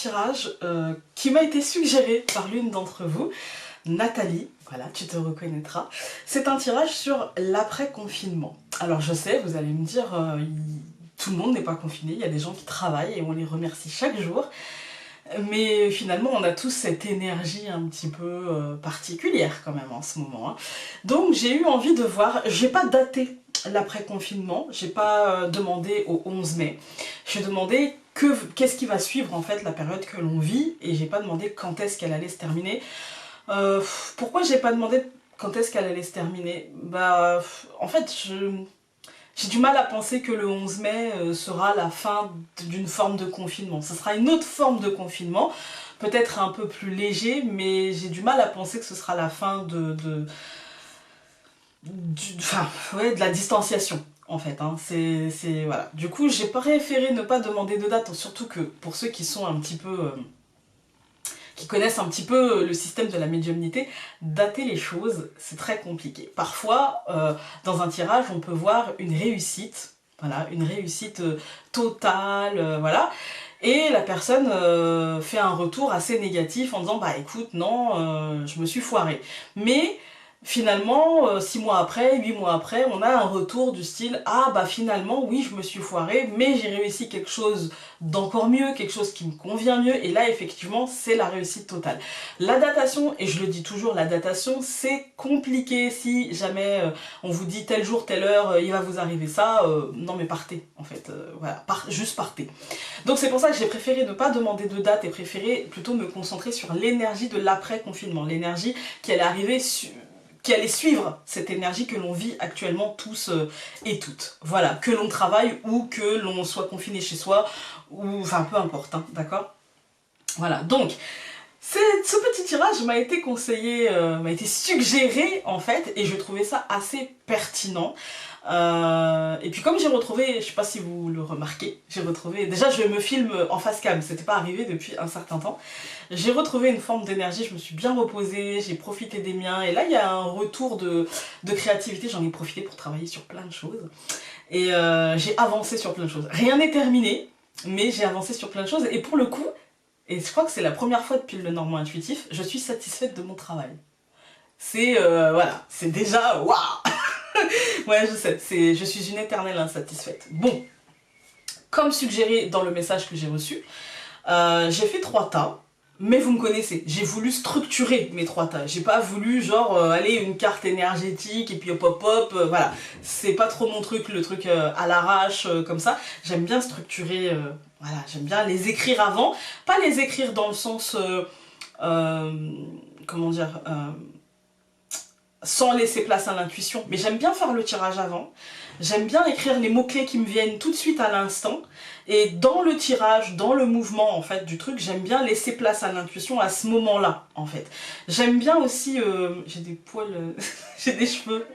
tirage qui m'a été suggéré par l'une d'entre vous, Nathalie, voilà, tu te reconnaîtras. C'est un tirage sur l'après-confinement. Alors je sais, vous allez me dire, tout le monde n'est pas confiné, il y a des gens qui travaillent et on les remercie chaque jour. Mais finalement, on a tous cette énergie un petit peu particulière quand même en ce moment. Hein. Donc j'ai eu envie de voir, j'ai pas daté l'après-confinement, j'ai pas demandé au 11 mai, j'ai demandé qu'est-ce qui va suivre en fait la période que l'on vit et j'ai pas demandé quand est-ce qu'elle allait se terminer. Pourquoi j'ai pas demandé quand est-ce qu'elle allait se terminer? Bah en fait j'ai du mal à penser que le 11 mai sera la fin d'une forme de confinement. Ce sera une autre forme de confinement, peut-être un peu plus léger, mais j'ai du mal à penser que ce sera la fin de la distanciation. En fait, hein. Voilà. Du coup, j'ai préféré ne pas demander de date, surtout que pour ceux qui sont un petit peu... qui connaissent un petit peu le système de la médiumnité, dater les choses, c'est très compliqué. Parfois, dans un tirage, on peut voir une réussite, voilà, une réussite totale, voilà, et la personne fait un retour assez négatif en disant « bah écoute, non, je me suis foirée ». Mais finalement, 6 mois après, 8 mois après, on a un retour du style « ah bah finalement, oui, je me suis foirée, mais j'ai réussi quelque chose d'encore mieux, quelque chose qui me convient mieux », et là, effectivement, c'est la réussite totale. La datation, et je le dis toujours, la datation, c'est compliqué. Si jamais on vous dit tel jour, telle heure, il va vous arriver ça, non mais partez, en fait, voilà, juste partez. Donc c'est pour ça que j'ai préféré ne pas demander de date et préféré plutôt me concentrer sur l'énergie de l'après-confinement, l'énergie qui allait arriver qui allait suivre cette énergie que l'on vit actuellement tous et toutes. Voilà, que l'on travaille ou que l'on soit confiné chez soi, ou enfin peu importe, hein, d'accord? Voilà, donc ce petit tirage m'a été conseillé, m'a été suggéré en fait, et je trouvais ça assez pertinent. Et puis comme j'ai retrouvé, je sais pas si vous le remarquez, j'ai retrouvé, déjà je me filme en face cam, c'était pas arrivé depuis un certain temps, j'ai retrouvé une forme d'énergie, je me suis bien reposée, j'ai profité des miens, et là il y a un retour de créativité, j'en ai profité pour travailler sur plein de choses, et j'ai avancé sur plein de choses. Rien n'est terminé, mais j'ai avancé sur plein de choses, et pour le coup, et je crois que c'est la première fois depuis le Normand Intuitif, je suis satisfaite de mon travail. C'est, voilà, c'est déjà, waouh. Ouais, je sais, je suis une éternelle insatisfaite. Bon, comme suggéré dans le message que j'ai reçu, j'ai fait 3 tas, mais vous me connaissez, j'ai voulu structurer mes 3 tas. J'ai pas voulu, genre, aller une carte énergétique et puis hop hop hop, voilà. C'est pas trop mon truc, le truc à l'arrache, comme ça. J'aime bien structurer, voilà, j'aime bien les écrire avant. Pas les écrire dans le sens, comment dire, sans laisser place à l'intuition, mais j'aime bien faire le tirage avant, j'aime bien écrire les mots-clés qui me viennent tout de suite à l'instant, et dans le tirage, dans le mouvement en fait du truc, j'aime bien laisser place à l'intuition à ce moment-là en fait. J'aime bien aussi, j'ai des poils, j'ai des cheveux,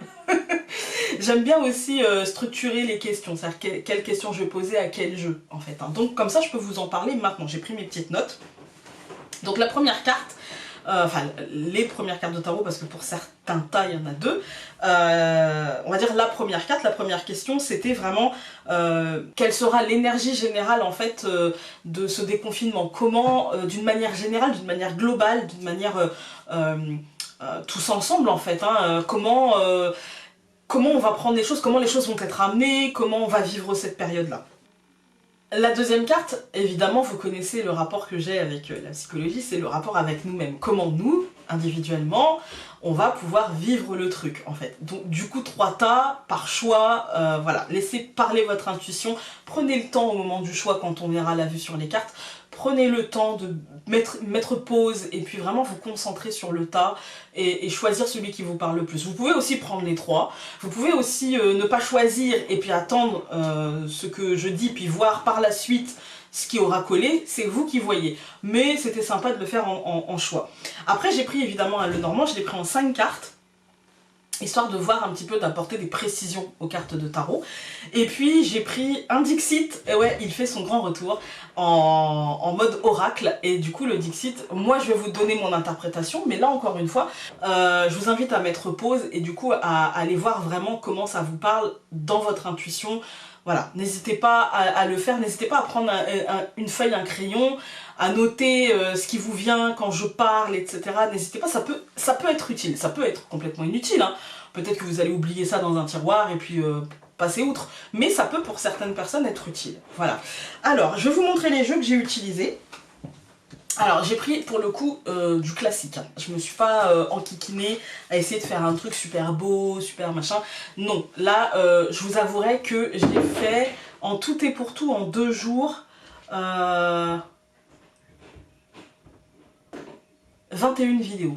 j'aime bien aussi structurer les questions, c'est-à-dire quelles questions je vais poser à quel jeu en fait. Hein. Donc comme ça je peux vous en parler maintenant, j'ai pris mes petites notes. Donc la première carte, enfin les premières cartes de tarot, parce que pour certains tas il y en a 2, on va dire la première carte, la première question c'était vraiment quelle sera l'énergie générale en fait de ce déconfinement, comment d'une manière générale, d'une manière globale, d'une manière tous ensemble en fait, hein, comment on va prendre les choses, comment les choses vont être amenées, comment on va vivre cette période-là. La deuxième carte, évidemment, vous connaissez le rapport que j'ai avec la psychologie, c'est le rapport avec nous-mêmes. Comment nous, individuellement, on va pouvoir vivre le truc, en fait. Donc, du coup, 3 tas, par choix, voilà. Laissez parler votre intuition, prenez le temps au moment du choix, quand on verra la vue sur les cartes, prenez le temps de mettre pause et puis vraiment vous concentrer sur le tas et choisir celui qui vous parle le plus. Vous pouvez aussi prendre les 3, vous pouvez aussi ne pas choisir et puis attendre ce que je dis puis voir par la suite ce qui aura collé, c'est vous qui voyez. Mais c'était sympa de le faire en choix. Après j'ai pris évidemment le Normand, je l'ai pris en 5 cartes. histoire de voir un petit peu, d'apporter des précisions aux cartes de tarot. Et puis j'ai pris un Dixit, et ouais, il fait son grand retour en mode oracle, et du coup le Dixit, moi je vais vous donner mon interprétation, mais là encore une fois, je vous invite à mettre pause, et du coup à aller voir vraiment comment ça vous parle dans votre intuition. Voilà, n'hésitez pas à le faire, n'hésitez pas à prendre une feuille, un crayon, à noter ce qui vous vient quand je parle, etc. N'hésitez pas, ça peut être utile, ça peut être complètement inutile, hein. Peut-être que vous allez oublier ça dans un tiroir et puis passer outre, mais ça peut pour certaines personnes être utile. Voilà. Alors, je vais vous montrer les jeux que j'ai utilisés. Alors, j'ai pris pour le coup du classique, hein. Je me suis pas enquiquinée à essayer de faire un truc super beau, super machin. Non, là, je vous avouerai que j'ai fait en tout et pour tout en 2 jours 21 vidéos.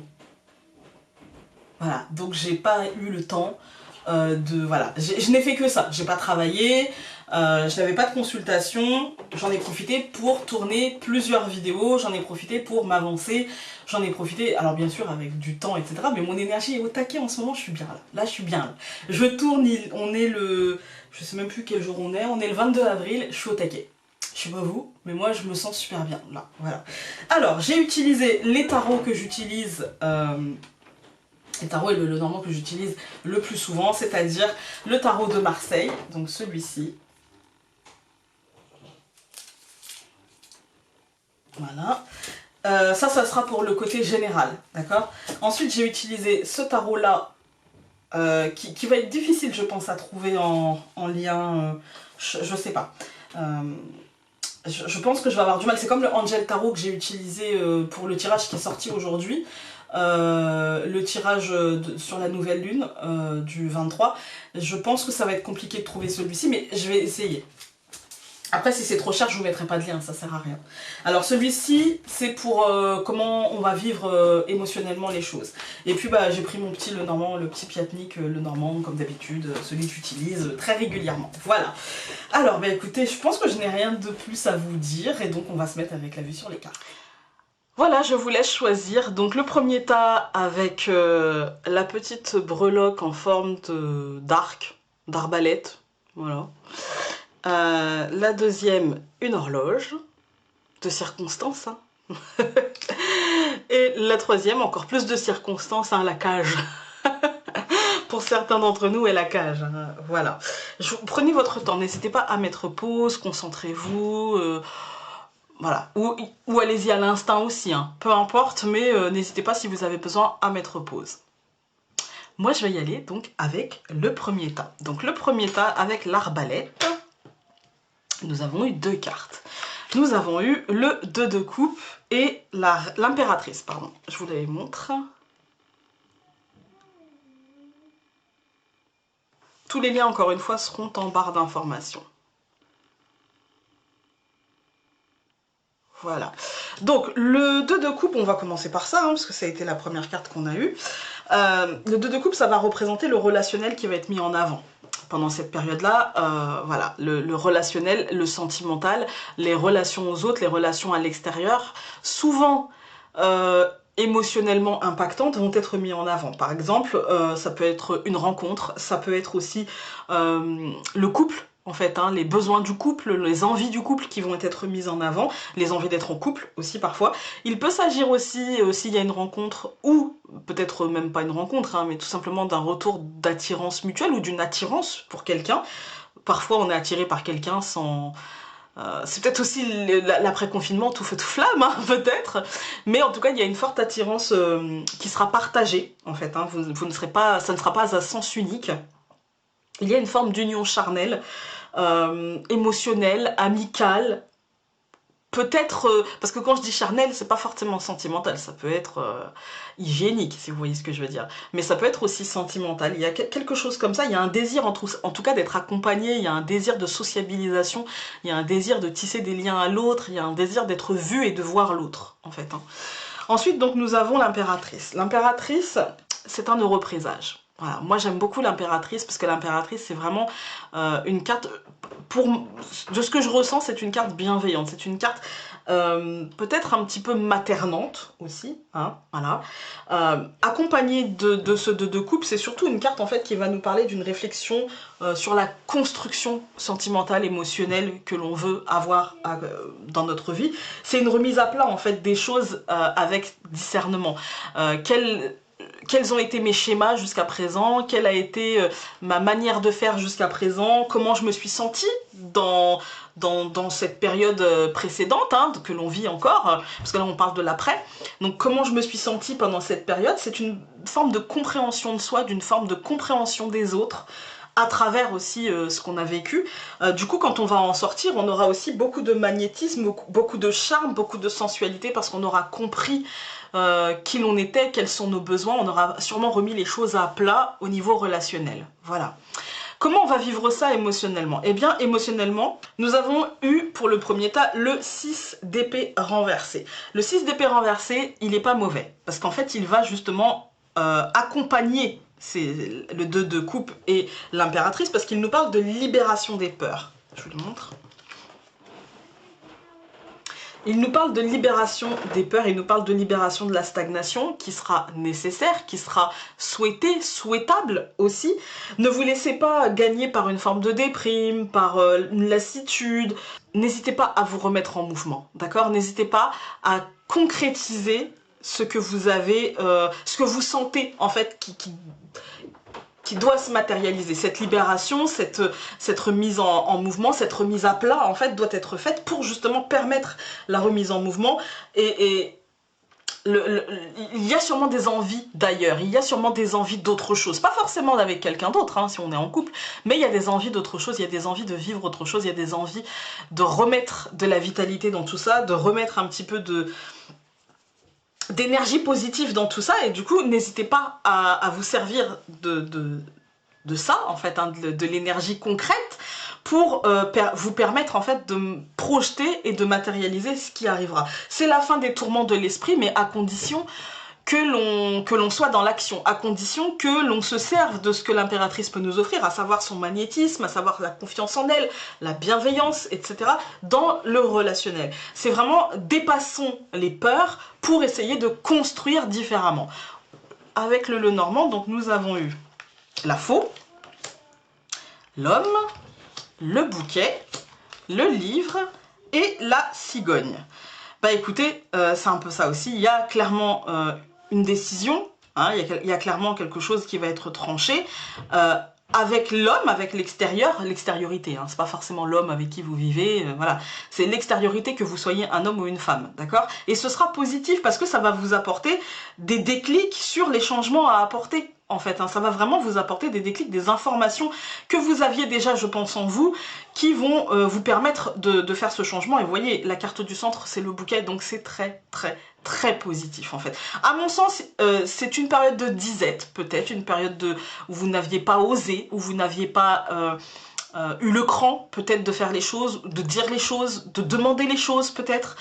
Voilà, donc j'ai pas eu le temps voilà, je n'ai fait que ça, j'ai pas travaillé, je n'avais pas de consultation, j'en ai profité pour tourner plusieurs vidéos, j'en ai profité pour m'avancer, j'en ai profité, alors bien sûr avec du temps, etc. Mais mon énergie est au taquet en ce moment, je suis bien là, je suis bien là. Je tourne, on est le, je sais même plus quel jour on est le 22 avril, je suis au taquet. Je sais pas vous, mais moi je me sens super bien là, voilà. Alors, j'ai utilisé les tarots que j'utilise... le tarot est le normand que j'utilise le plus souvent, c'est-à-dire le tarot de Marseille, donc celui-ci. Voilà. Ça sera pour le côté général, d'accord? Ensuite, j'ai utilisé ce tarot-là, qui va être difficile, je pense, à trouver en lien, je sais pas. Je pense que je vais avoir du mal. C'est comme le Angel Tarot que j'ai utilisé pour le tirage qui est sorti aujourd'hui. Le tirage sur la nouvelle lune du 23. Je pense que ça va être compliqué de trouver celui-ci, mais je vais essayer. Après, si c'est trop cher, je vous mettrai pas de lien, ça sert à rien. Alors celui-ci, c'est pour comment on va vivre émotionnellement les choses. Et puis bah, j'ai pris mon petit le normand, le petit Piatnik, le normand, comme d'habitude, celui que j'utilise très régulièrement. Voilà. Alors bah écoutez, je pense que je n'ai rien de plus à vous dire, et donc on va se mettre avec la vue sur les cartes. Voilà, je vous laisse choisir. Donc le premier tas avec la petite breloque en forme d'arc, d'arbalète, voilà. La deuxième, une horloge, de circonstance, hein. Et la troisième, encore plus de circonstances, hein, la cage. Pour certains d'entre nous, et la cage, hein. Voilà. Prenez votre temps, n'hésitez pas à mettre pause, concentrez-vous... voilà, ou allez-y à l'instinct aussi, hein. Peu importe, mais n'hésitez pas si vous avez besoin à mettre pause. Moi je vais y aller donc avec le premier tas. Donc le premier tas avec l'arbalète, nous avons eu 2 cartes. Nous avons eu le 2 de coupe et l'impératrice, pardon. Je vous les montre. Tous les liens, encore une fois, seront en barre d'informations. Voilà. Donc, le 2 de coupe, on va commencer par ça, hein, parce que ça a été la première carte qu'on a eue. Le 2 de coupe, ça va représenter le relationnel qui va être mis en avant. Pendant cette période-là, voilà, le relationnel, le sentimental, les relations aux autres, les relations à l'extérieur, souvent émotionnellement impactantes, vont être mis en avant. Par exemple, ça peut être une rencontre, ça peut être aussi le couple, en fait, hein, les besoins du couple, les envies du couple qui vont être mises en avant, les envies d'être en couple aussi parfois. Il peut s'agir aussi, s'il y a une rencontre, ou peut-être même pas une rencontre, hein, mais tout simplement d'un retour d'attirance mutuelle ou d'une attirance pour quelqu'un. Parfois on est attiré par quelqu'un sans... c'est peut-être aussi l'après-confinement tout feu tout flamme, hein, peut-être, mais en tout cas il y a une forte attirance qui sera partagée, en fait, hein. Vous ne serez pas, ça ne sera pas à sens unique. Il y a une forme d'union charnelle, émotionnelle, amicale, peut-être, parce que quand je dis charnel, c'est pas forcément sentimental, ça peut être hygiénique, si vous voyez ce que je veux dire, mais ça peut être aussi sentimental. Il y a quelque chose comme ça, il y a un désir, en tout cas d'être accompagné, il y a un désir de sociabilisation, il y a un désir de tisser des liens à l'autre, il y a un désir d'être vu et de voir l'autre, en fait, hein. Ensuite, donc, nous avons l'impératrice. L'impératrice, c'est un heureux présage. Voilà, moi j'aime beaucoup l'impératrice parce que l'impératrice c'est vraiment une carte, de ce que je ressens, c'est une carte bienveillante, c'est une carte peut-être un petit peu maternante aussi, hein, voilà. Accompagnée de ce deux couple, c'est surtout une carte en fait qui va nous parler d'une réflexion sur la construction sentimentale, émotionnelle que l'on veut avoir dans notre vie. C'est une remise à plat en fait des choses avec discernement. Quels ont été mes schémas jusqu'à présent, quelle a été ma manière de faire jusqu'à présent, comment je me suis sentie dans cette période précédente, hein, que l'on vit encore, parce que là on parle de l'après. Donc comment je me suis sentie pendant cette période, c'est une forme de compréhension de soi, d'une forme de compréhension des autres, à travers aussi ce qu'on a vécu. Du coup, quand on va en sortir, on aura aussi beaucoup de magnétisme, beaucoup de charme, beaucoup de sensualité, parce qu'on aura compris qui l'on était, quels sont nos besoins, on aura sûrement remis les choses à plat au niveau relationnel. Voilà. Comment on va vivre ça émotionnellement? Eh bien, émotionnellement, nous avons eu pour le premier tas le 6 d'épée renversé. Le 6 d'épée renversé, il n'est pas mauvais, parce qu'en fait, il va justement accompagner le 2 de coupe et l'impératrice, parce qu'il nous parle de libération des peurs. Je vous le montre. Il nous parle de libération des peurs, il nous parle de libération de la stagnation qui sera nécessaire, qui sera souhaitée, souhaitable aussi. Ne vous laissez pas gagner par une forme de déprime, par une lassitude. N'hésitez pas à vous remettre en mouvement, d'accord? N'hésitez pas à concrétiser ce que vous avez, ce que vous sentez en fait qui doit se matérialiser. Cette libération, cette remise en mouvement, cette remise à plat, en fait, doit être faite pour justement permettre la remise en mouvement. Et il y a sûrement des envies d'ailleurs, il y a sûrement des envies d'autre chose. Pas forcément avec quelqu'un d'autre, hein, si on est en couple, mais il y a des envies d'autre chose, il y a des envies de vivre autre chose, il y a des envies de remettre de la vitalité dans tout ça, de remettre un petit peu d'énergie positive dans tout ça, et du coup n'hésitez pas à vous servir de ça en fait, hein, de l'énergie concrète pour vous permettre en fait de projeter et de matérialiser ce qui arrivera. C'est la fin des tourments de l'esprit, mais à condition que l'on soit dans l'action, à condition que l'on se serve de ce que l'impératrice peut nous offrir, à savoir son magnétisme, à savoir la confiance en elle, la bienveillance, etc. dans le relationnel. C'est vraiment dépassons les peurs pour essayer de construire différemment. Avec le Lenormand, donc nous avons eu la faux, l'homme, le bouquet, le livre et la cigogne. Bah écoutez, c'est un peu ça aussi, il y a clairement une décision, hein, il y a clairement quelque chose qui va être tranché, avec l'homme, avec l'extérieur, l'extériorité, hein, c'est pas forcément l'homme avec qui vous vivez, voilà, c'est l'extériorité, que vous soyez un homme ou une femme, d'accord? Et ce sera positif parce que ça va vous apporter des déclics sur les changements à apporter, en fait, hein. Ça va vraiment vous apporter des déclics, des informations que vous aviez déjà, je pense, en vous, qui vont vous permettre de faire ce changement. Et vous voyez, la carte du centre, c'est le bouquet, donc c'est très, très, très positif, en fait. À mon sens, c'est une période de disette, peut-être, une période où vous n'aviez pas osé, où vous n'aviez pas eu le cran, peut-être, de faire les choses, de dire les choses, de demander les choses, peut-être.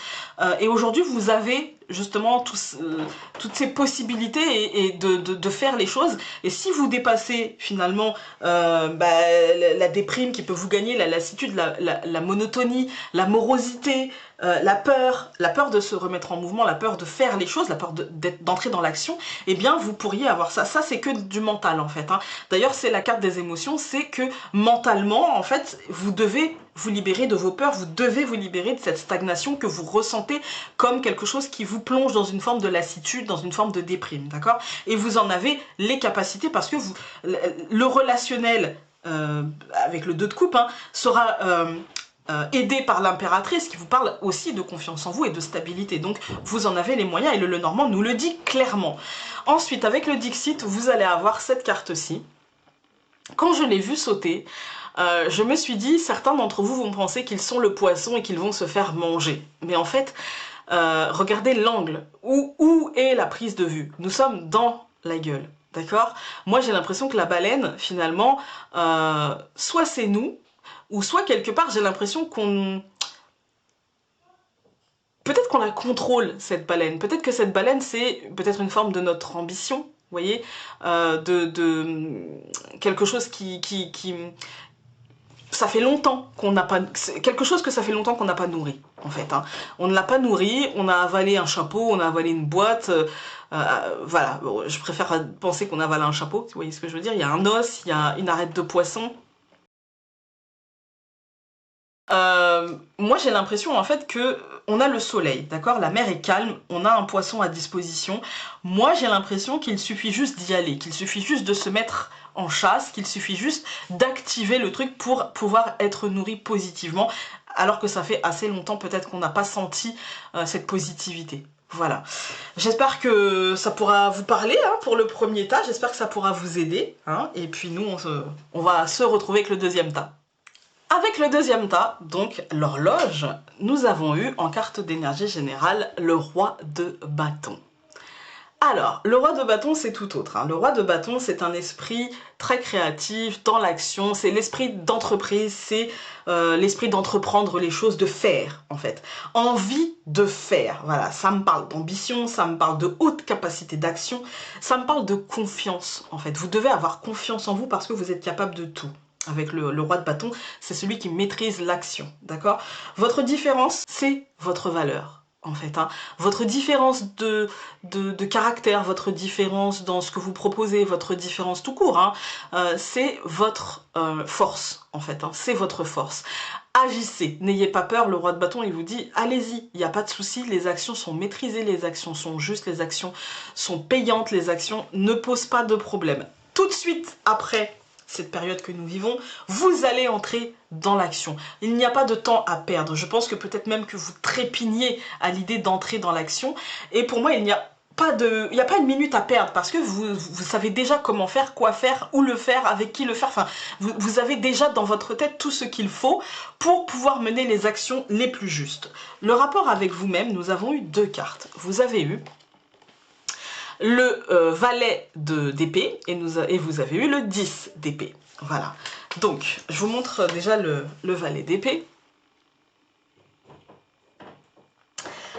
Et aujourd'hui, vous avez justement toutes ces possibilités et de faire les choses. Et si vous dépassez finalement la déprime qui peut vous gagner, la lassitude, la monotonie, la morosité, la peur de se remettre en mouvement, la peur de faire les choses, la peur d'entrer dans l'action, eh bien vous pourriez avoir ça. Ça, c'est que du mental en fait, hein. D'ailleurs, c'est la carte des émotions, c'est que mentalement, en fait, vous devez vous libérer de vos peurs, vous devez vous libérer de cette stagnation que vous ressentez comme quelque chose qui vous plonge dans une forme de lassitude, dans une forme de déprime, d'accord? Et vous en avez les capacités parce que le relationnel avec le 2 de coupe, hein, sera aidé par l'impératrice qui vous parle aussi de confiance en vous et de stabilité. Donc vous en avez les moyens et le Lenormand nous le dit clairement. Ensuite, avec le Dixit, vous allez avoir cette carte-ci. Quand je l'ai vu sauter, je me suis dit, certains d'entre vous vont penser qu'ils sont le poisson et qu'ils vont se faire manger. Mais en fait, regardez l'angle. Où est la prise de vue? Nous sommes dans la gueule, d'accord? Moi, j'ai l'impression que la baleine, finalement, soit c'est nous, ou soit quelque part, j'ai l'impression qu'on... Peut-être qu'on la contrôle, cette baleine. Peut-être que cette baleine, c'est peut-être une forme de notre ambition, voyez, quelque chose ça fait longtemps qu'on n'a pas, quelque chose que ça fait longtemps qu'on n'a pas nourri, en fait. Hein. On ne l'a pas nourri, on a avalé un chapeau, on a avalé une boîte, voilà. Bon, je préfère penser qu'on a avalé un chapeau, vous voyez ce que je veux dire. Il y a un os, il y a une arête de poisson. Moi j'ai l'impression en fait que on a le soleil, d'accord, la mer est calme, on a un poisson à disposition. Moi j'ai l'impression qu'il suffit juste d'y aller, qu'il suffit juste de se mettre en chasse, qu'il suffit juste d'activer le truc pour pouvoir être nourri positivement, alors que ça fait assez longtemps peut-être qu'on n'a pas senti cette positivité. Voilà, j'espère que ça pourra vous parler hein, pour le premier tas, j'espère que ça pourra vous aider, hein, et puis nous on va se retrouver avec le deuxième tas. Avec le deuxième tas, donc l'horloge, nous avons eu en carte d'énergie générale le roi de bâton. Alors, le roi de bâton, c'est tout autre. Hein. Le roi de bâton, c'est un esprit très créatif, dans l'action, c'est l'esprit d'entreprise, c'est l'esprit d'entreprendre les choses, de faire, en fait. Envie de faire, voilà. Ça me parle d'ambition, ça me parle de haute capacité d'action, ça me parle de confiance, en fait. Vous devez avoir confiance en vous parce que vous êtes capable de tout. Avec le roi de bâton, c'est celui qui maîtrise l'action, d'accord? Votre différence, c'est votre valeur, en fait. Hein. Votre différence de caractère, votre différence dans ce que vous proposez, votre différence tout court, hein, c'est votre force, en fait. Hein, c'est votre force. Agissez, n'ayez pas peur, le roi de bâton, il vous dit, allez-y, il n'y a pas de souci, les actions sont maîtrisées, les actions sont justes, les actions sont payantes, les actions ne posent pas de problème. Tout de suite après cette période que nous vivons, vous allez entrer dans l'action. Il n'y a pas de temps à perdre. Je pense que peut-être même que vous trépigniez à l'idée d'entrer dans l'action. Et pour moi, il n'y a pas une minute à perdre parce que vous savez déjà comment faire, quoi faire, où le faire, avec qui le faire. Enfin, vous avez déjà dans votre tête tout ce qu'il faut pour pouvoir mener les actions les plus justes. Le rapport avec vous-même, nous avons eu deux cartes. Vous avez eu le valet d'épée et vous avez eu le 10 d'épée. Voilà. Donc, je vous montre déjà le valet d'épée.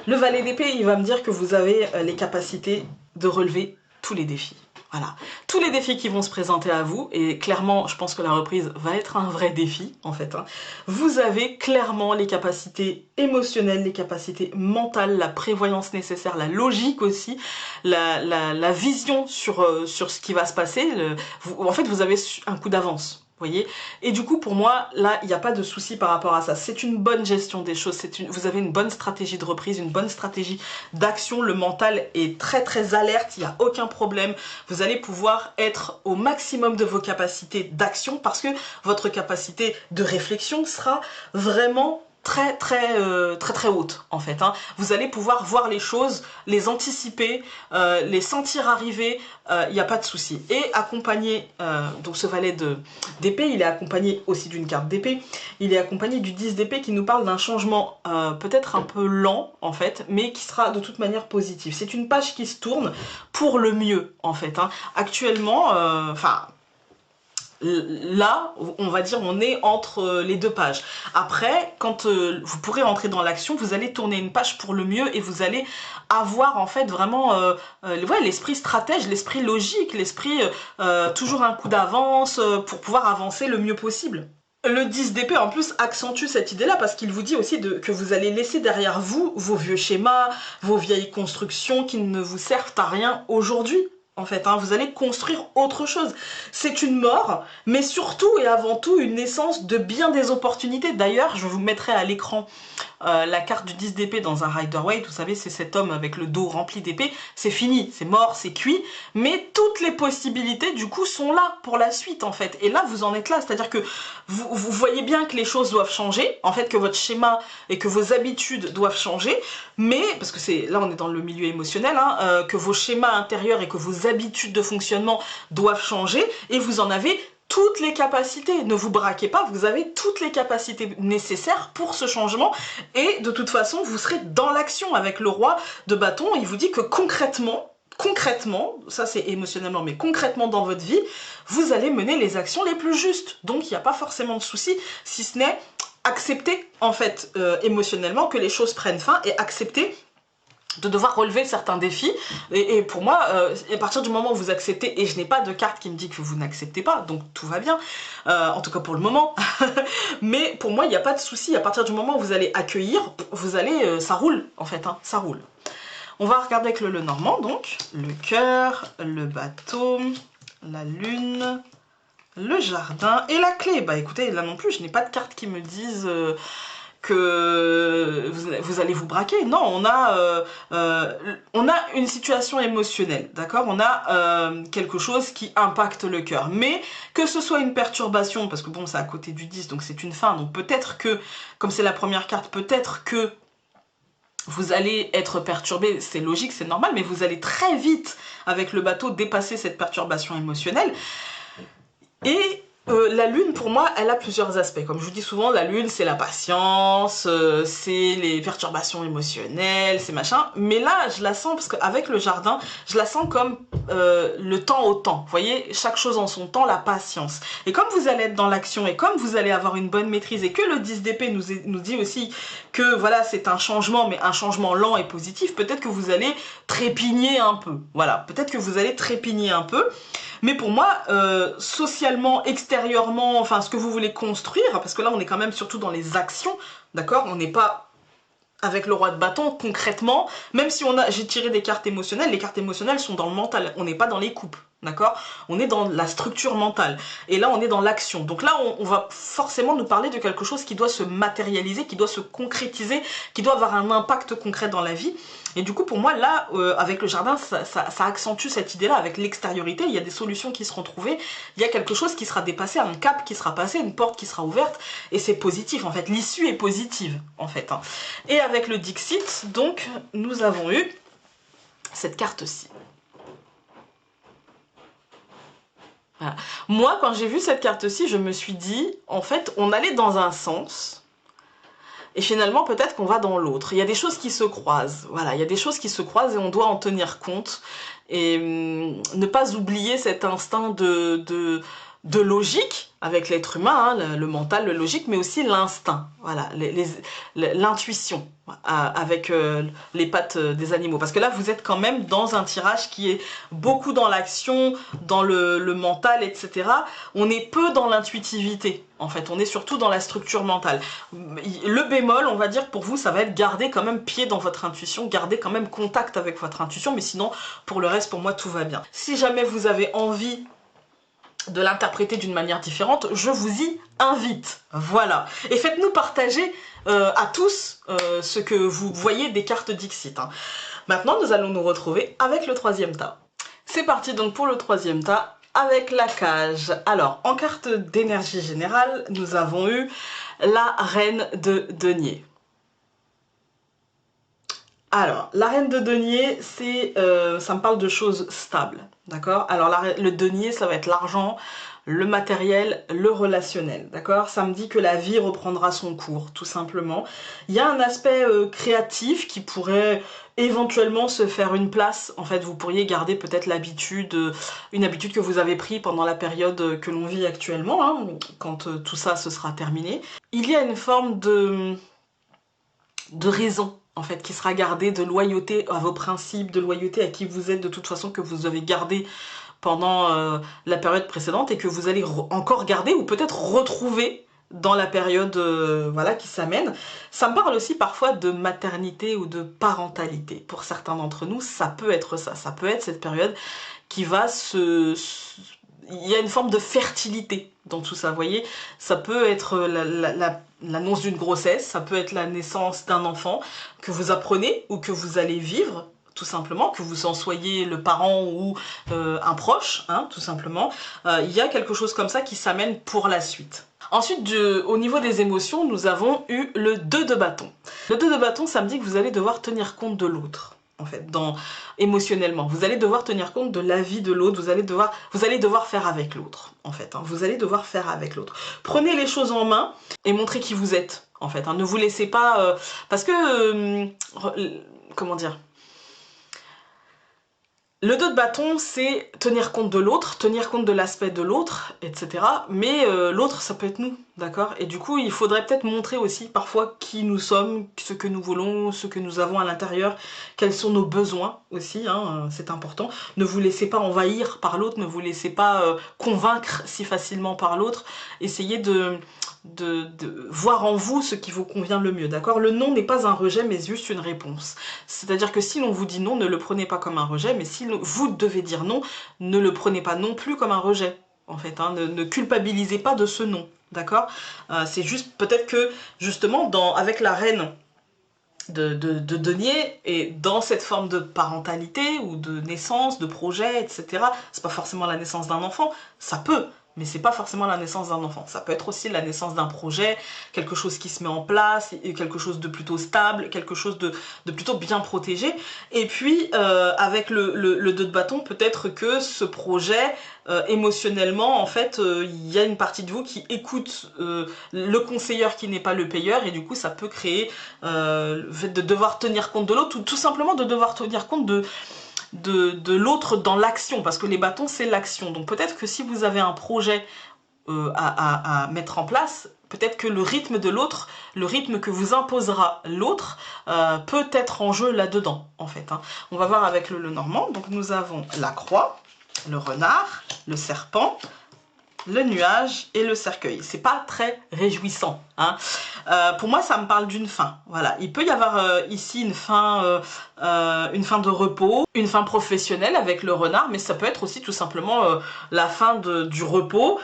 Le valet d'épée, il va me dire que vous avez les capacités de relever tous les défis. Voilà, tous les défis qui vont se présenter à vous, et clairement, je pense que la reprise va être un vrai défi, en fait. Hein. Vous avez clairement les capacités émotionnelles, les capacités mentales, la prévoyance nécessaire, la logique aussi, la vision sur ce qui va se passer. En fait, vous avez un coup d'avance. Voyez, et du coup pour moi là il n'y a pas de souci par rapport à ça, c'est une bonne gestion des choses, vous avez une bonne stratégie de reprise, une bonne stratégie d'action, le mental est très très alerte, il n'y a aucun problème, vous allez pouvoir être au maximum de vos capacités d'action parce que votre capacité de réflexion sera vraiment très haute en fait. Hein. Vous allez pouvoir voir les choses, les anticiper, les sentir arriver, il n'y a pas de souci. Et accompagné, donc ce valet d'épée, il est accompagné aussi d'une carte d'épée, il est accompagné du 10 d'épée qui nous parle d'un changement peut-être un peu lent en fait, mais qui sera de toute manière positif. C'est une page qui se tourne pour le mieux en fait. Hein. Actuellement, enfin... Là, on va dire, on est entre les deux pages. Après, quand vous pourrez entrer dans l'action, vous allez tourner une page pour le mieux et vous allez avoir en fait vraiment ouais, l'esprit stratège, l'esprit logique, l'esprit toujours un coup d'avance pour pouvoir avancer le mieux possible. Le 10 d'épée en plus accentue cette idée-là parce qu'il vous dit aussi que vous allez laisser derrière vous vos vieux schémas, vos vieilles constructions qui ne vous servent à rien aujourd'hui. En fait, hein, vous allez construire autre chose. C'est une mort, mais surtout et avant tout une naissance de bien des opportunités. D'ailleurs, je vous mettrai à l'écran la carte du 10 d'épée dans un Rider-Waite. Vous savez, c'est cet homme avec le dos rempli d'épée. C'est fini, c'est mort, c'est cuit. Mais toutes les possibilités, du coup, sont là pour la suite, en fait. Et là, vous en êtes là. C'est-à-dire que vous voyez bien que les choses doivent changer. En fait, que votre schéma et que vos habitudes doivent changer. Mais, parce que là, on est dans le milieu émotionnel, hein, que vos schémas intérieurs et que vos habitudes de fonctionnement doivent changer. Et vous en avez toutes les capacités, ne vous braquez pas, vous avez toutes les capacités nécessaires pour ce changement et de toute façon vous serez dans l'action avec le roi de bâton. Il vous dit que concrètement, ça c'est émotionnellement, mais concrètement dans votre vie, vous allez mener les actions les plus justes. Donc il n'y a pas forcément de souci, si ce n'est accepter en fait émotionnellement que les choses prennent fin et accepter de devoir relever certains défis, et pour moi, à partir du moment où vous acceptez, et je n'ai pas de carte qui me dit que vous n'acceptez pas, donc tout va bien, en tout cas pour le moment, mais pour moi il n'y a pas de souci, à partir du moment où vous allez accueillir, vous allez, ça roule en fait, hein, ça roule. On va regarder avec le normand, donc, le cœur, le bateau, la lune, le jardin et la clé. Bah écoutez, là non plus, je n'ai pas de cartes qui me disent que vous allez vous braquer. Non, on a une situation émotionnelle, d'accord? On a quelque chose qui impacte le cœur. Mais que ce soit une perturbation, parce que bon, c'est à côté du 10, donc c'est une fin, donc peut-être que, comme c'est la première carte, peut-être que vous allez être perturbé, c'est logique, c'est normal, mais vous allez très vite, avec le bateau, dépasser cette perturbation émotionnelle. Et la lune, pour moi, elle a plusieurs aspects. Comme je vous dis souvent, la lune, c'est la patience, c'est les perturbations émotionnelles, c'est machin. Mais là, je la sens, parce qu'avec le jardin, je la sens comme le temps au temps. Vous voyez, chaque chose en son temps, la patience. Et comme vous allez être dans l'action, et comme vous allez avoir une bonne maîtrise, et que le 10 d'épée nous dit aussi que voilà, c'est un changement, mais un changement lent et positif, peut-être que vous allez trépigner un peu. Voilà, peut-être que vous allez trépigner un peu. Mais pour moi, socialement, extérieurement, enfin ce que vous voulez construire, parce que là on est quand même surtout dans les actions, d'accord? On n'est pas avec le roi de bâton, concrètement, même si j'ai tiré des cartes émotionnelles, les cartes émotionnelles sont dans le mental, on n'est pas dans les coupes, d'accord? On est dans la structure mentale, et là on est dans l'action. Donc là on va forcément nous parler de quelque chose qui doit se matérialiser, qui doit se concrétiser, qui doit avoir un impact concret dans la vie. Et du coup pour moi là, avec le jardin, ça accentue cette idée-là, avec l'extériorité, il y a des solutions qui seront trouvées, il y a quelque chose qui sera dépassé, un cap qui sera passé, une porte qui sera ouverte, et c'est positif en fait, l'issue est positive en fait, hein. Et avec le Dixit, donc, nous avons eu cette carte-ci. Voilà. Moi, quand j'ai vu cette carte-ci, je me suis dit, en fait, on allait dans un sens, et finalement, peut-être qu'on va dans l'autre. Il y a des choses qui se croisent, voilà, il y a des choses qui se croisent et on doit en tenir compte, et ne pas oublier cet instinct de logique avec l'être humain, hein, le mental, le logique, mais aussi l'instinct, voilà, l'intuition avec les pattes des animaux. Parce que là, vous êtes quand même dans un tirage qui est beaucoup dans l'action, dans le mental, etc. On est peu dans l'intuitivité, en fait. On est surtout dans la structure mentale. Le bémol, on va dire, pour vous, ça va être garder quand même pied dans votre intuition, garder quand même contact avec votre intuition, mais sinon, pour le reste, pour moi, tout va bien. Si jamais vous avez envie de l'interpréter d'une manière différente, je vous y invite. Voilà. Et faites-nous partager à tous ce que vous voyez des cartes Dixit, hein. Maintenant, nous allons nous retrouver avec le troisième tas. C'est parti donc pour le troisième tas avec la cage. Alors, en carte d'énergie générale, nous avons eu la reine de denier. Alors, la reine de denier, ça me parle de choses stables, d'accord? Alors, le denier, ça va être l'argent, le matériel, le relationnel, d'accord? Ça me dit que la vie reprendra son cours, tout simplement. Il y a un aspect créatif qui pourrait éventuellement se faire une place. En fait, vous pourriez garder peut-être l'habitude, une habitude que vous avez prise pendant la période que l'on vit actuellement, hein, quand tout ça se sera terminé. Il y a une forme de raison, en fait, qui sera gardée, de loyauté à vos principes, de loyauté à qui vous êtes de toute façon, que vous avez gardé pendant la période précédente et que vous allez encore garder ou peut-être retrouver dans la période voilà, qui s'amène. Ça me parle aussi parfois de maternité ou de parentalité. Pour certains d'entre nous, ça peut être ça. Ça peut être cette période qui va il y a une forme de fertilité dans tout ça, vous voyez. Ça peut être l'annonce d'une grossesse, ça peut être la naissance d'un enfant que vous apprenez ou que vous allez vivre, tout simplement, que vous en soyez le parent ou un proche, hein, tout simplement. Il y a quelque chose comme ça qui s'amène pour la suite. Ensuite, au niveau des émotions, nous avons eu le 2 de bâton. Le 2 de bâton, ça me dit que vous allez devoir tenir compte de l'autre. En fait, émotionnellement, vous allez devoir tenir compte de l'avis de l'autre, vous allez devoir faire avec l'autre, en fait, hein, vous allez devoir faire avec l'autre. Prenez les choses en main et montrez qui vous êtes, en fait, hein, ne vous laissez pas, parce que, comment dire, le 2 de bâton, c'est tenir compte de l'autre, tenir compte de l'aspect de l'autre, etc. Mais l'autre, ça peut être nous. d'accord? Et du coup, il faudrait peut-être montrer aussi parfois qui nous sommes, ce que nous voulons, ce que nous avons à l'intérieur, quels sont nos besoins aussi, hein, c'est important. Ne vous laissez pas envahir par l'autre, ne vous laissez pas convaincre si facilement par l'autre. Essayez de voir en vous ce qui vous convient le mieux, d'accord? Le non n'est pas un rejet, mais juste une réponse. C'est-à-dire que si l'on vous dit non, ne le prenez pas comme un rejet, mais si vous devez dire non, ne le prenez pas non plus comme un rejet, en fait, hein, ne culpabilisez pas de ce non, d'accord? C'est juste peut-être que, justement, avec la reine de denier, et dans cette forme de parentalité, ou de naissance, de projet, etc., c'est pas forcément la naissance d'un enfant, ça peut, mais c'est pas forcément la naissance d'un enfant. Ça peut être aussi la naissance d'un projet, quelque chose qui se met en place, quelque chose de plutôt stable, quelque chose de plutôt bien protégé. Et puis, avec le 2 de bâton, peut-être que ce projet, émotionnellement, en fait, il y a une partie de vous qui écoute le conseilleur qui n'est pas le payeur, et du coup, ça peut créer le fait de devoir tenir compte de l'autre, ou tout simplement de devoir tenir compte de l'autre dans l'action, parce que les bâtons c'est l'action. Donc peut-être que si vous avez un projet à mettre en place, peut-être que le rythme de l'autre, le rythme que vous imposera l'autre, peut être en jeu là-dedans, en fait, hein. On va voir avec le normand. Donc nous avons la croix, le renard, le serpent, le nuage et le cercueil. C'est pas très réjouissant, hein. Pour moi, ça me parle d'une fin. Voilà, il peut y avoir ici une fin de repos, une fin professionnelle avec le renard, mais ça peut être aussi tout simplement la fin du repos,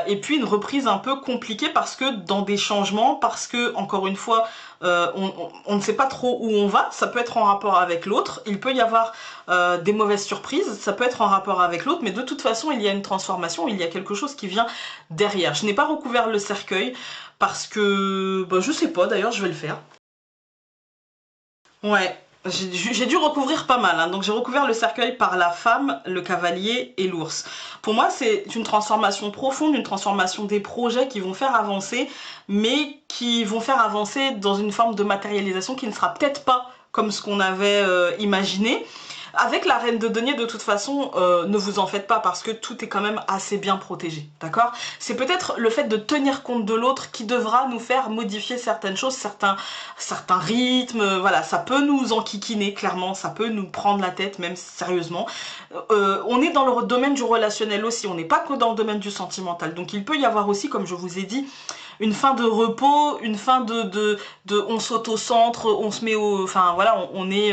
et puis une reprise un peu compliquée parce que dans des changements, parce que encore une fois, on ne sait pas trop où on va. Ça peut être en rapport avec l'autre, il peut y avoir des mauvaises surprises, ça peut être en rapport avec l'autre, mais de toute façon, il y a une transformation, il y a quelque chose qui vient derrière. Je n'ai pas recouvert le cercueil, parce que, bah, je sais pas, d'ailleurs je vais le faire. Ouais, j'ai dû recouvrir pas mal, hein. Donc j'ai recouvert le cercueil par la femme, le cavalier et l'ours. Pour moi, c'est une transformation profonde, une transformation des projets qui vont faire avancer, mais qui vont faire avancer dans une forme de matérialisation qui ne sera peut-être pas comme ce qu'on avait imaginé. Avec la reine de denier, de toute façon, ne vous en faites pas, parce que tout est quand même assez bien protégé, d'accord? C'est peut-être le fait de tenir compte de l'autre qui devra nous faire modifier certaines choses, certains rythmes, voilà, ça peut nous enquiquiner, clairement, ça peut nous prendre la tête, même sérieusement. On est dans le domaine du relationnel aussi, on n'est pas que dans le domaine du sentimental, donc il peut y avoir aussi, comme je vous ai dit, une fin de repos, une fin de on s'auto-centre, on se met au... Enfin voilà, on est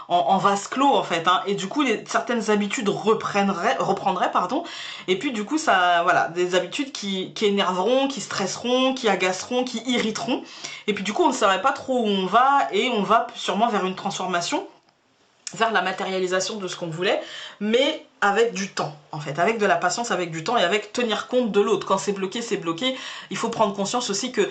en vase clos en fait, hein, et du coup certaines habitudes reprendraient, pardon, et puis du coup ça, voilà, des habitudes qui énerveront, qui stresseront, qui agaceront, qui irriteront, et puis du coup on ne saurait pas trop où on va, et on va sûrement vers une transformation, vers la matérialisation de ce qu'on voulait, mais avec du temps, en fait, avec de la patience, avec du temps, et avec tenir compte de l'autre. Quand c'est bloqué, c'est bloqué. Il faut prendre conscience aussi que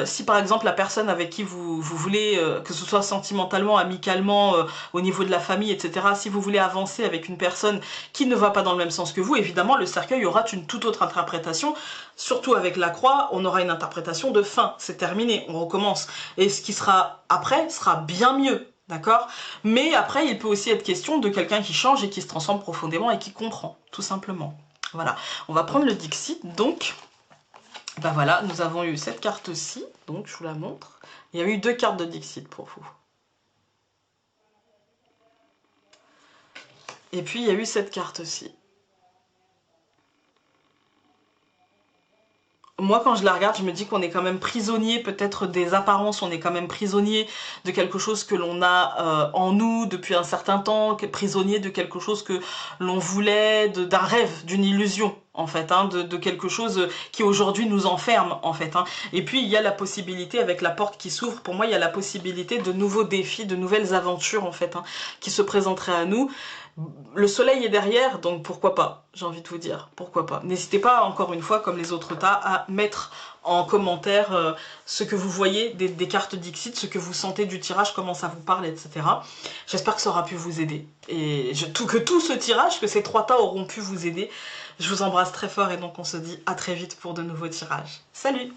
si par exemple la personne avec qui vous voulez, que ce soit sentimentalement, amicalement, au niveau de la famille, etc., si vous voulez avancer avec une personne qui ne va pas dans le même sens que vous, évidemment le cercueil aura une toute autre interprétation. Surtout avec la croix, on aura une interprétation de fin, c'est terminé, on recommence. Et ce qui sera après sera bien mieux. D'accord? Mais après, il peut aussi être question de quelqu'un qui change et qui se transforme profondément et qui comprend, tout simplement. Voilà, on va prendre le Dixit, donc, ben voilà, nous avons eu cette carte-ci, donc je vous la montre. Il y a eu 2 cartes de Dixit pour vous. Et puis il y a eu cette carte-ci. Moi, quand je la regarde, je me dis qu'on est quand même prisonnier peut-être des apparences, on est quand même prisonnier de quelque chose que l'on a en nous depuis un certain temps, prisonnier de quelque chose que l'on voulait, d'un rêve, d'une illusion, en fait, hein, de quelque chose qui aujourd'hui nous enferme, en fait, hein. Et puis, il y a la possibilité, avec la porte qui s'ouvre, pour moi, il y a la possibilité de nouveaux défis, de nouvelles aventures, en fait, hein, qui se présenteraient à nous. Le soleil est derrière, donc pourquoi pas, j'ai envie de vous dire, pourquoi pas. N'hésitez pas, encore une fois, comme les autres tas, à mettre en commentaire ce que vous voyez des cartes Dixit, ce que vous sentez du tirage, comment ça vous parle, etc. J'espère que ça aura pu vous aider. Et que tout ce tirage, que ces 3 tas auront pu vous aider. Je vous embrasse très fort et donc on se dit à très vite pour de nouveaux tirages. Salut!